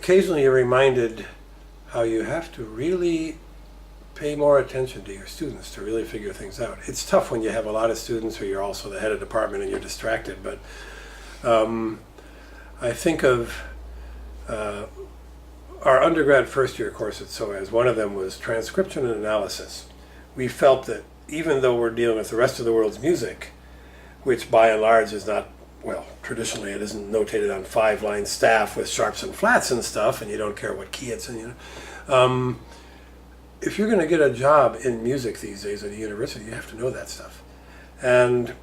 occasionally you're reminded how you have to really pay more attention to your students to really figure things out. It's tough when you have a lot of students or you're also the head of department and you're distracted, but I think of our undergrad first year course at SOAS. One of them was Transcription Analysis. We felt that even though we're dealing with the rest of the world's music, which by and large is not, well, traditionally it isn't notated on 5-line staff with sharps and flats and stuff, and you don't care what key it's in, you know. If you're going to get a job in music these days at a university, you have to know that stuff. And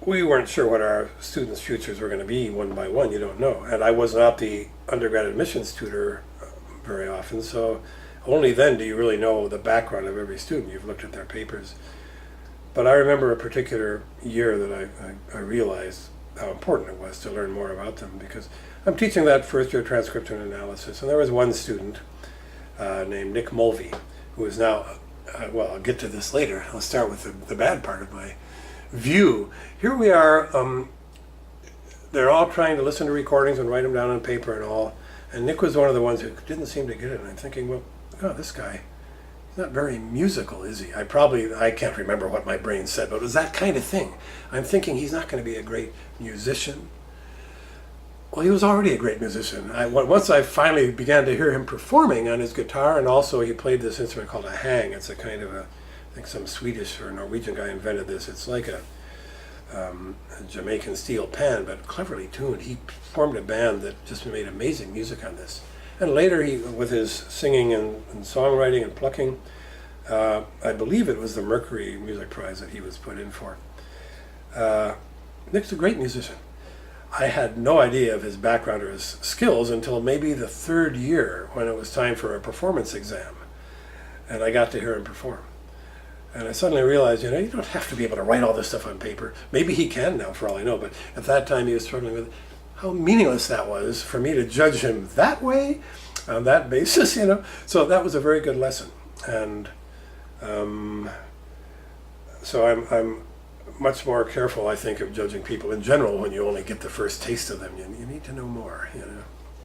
we weren't sure what our students' futures were going to be one by one, you don't know. And I was not the undergrad admissions tutor very often, so only then do you really know the background of every student. You've looked at their papers. But I remember a particular year that I realized how important it was to learn more about them, because I'm teaching that first year transcription analysis, and there was one student named Nick Mulvey, who is now, well, I'll get to this later. I'll start with the bad part of my view. Here we are, they're all trying to listen to recordings and write them down on paper and all, and Nick was one of the ones who didn't seem to get it, and I'm thinking, well, oh, this guy, he's not very musical, is he? I can't remember what my brain said, but it was that kind of thing. I'm thinking he's not going to be a great musician. Well, he was already a great musician. Once I finally began to hear him performing on his guitar, and also he played this instrument called a hang. It's a kind of I think some Swedish or Norwegian guy invented this. It's like a Jamaican steel pan, but cleverly tuned. He formed a band that just made amazing music on this. And later, he, with his singing and songwriting and plucking, I believe it was the Mercury Music Prize that he was put in for. Nick's a great musician. I had no idea of his background or his skills until maybe the third year, when it was time for a performance exam. And I got to hear him perform. And I suddenly realized, you know, you don't have to be able to write all this stuff on paper. Maybe he can now, for all I know, but at that time he was struggling with how meaningless that was for me to judge him that way, on that basis, you know. So that was a very good lesson. And so I'm much more careful, I think, of judging people in general when you only get the first taste of them. You need to know more, you know.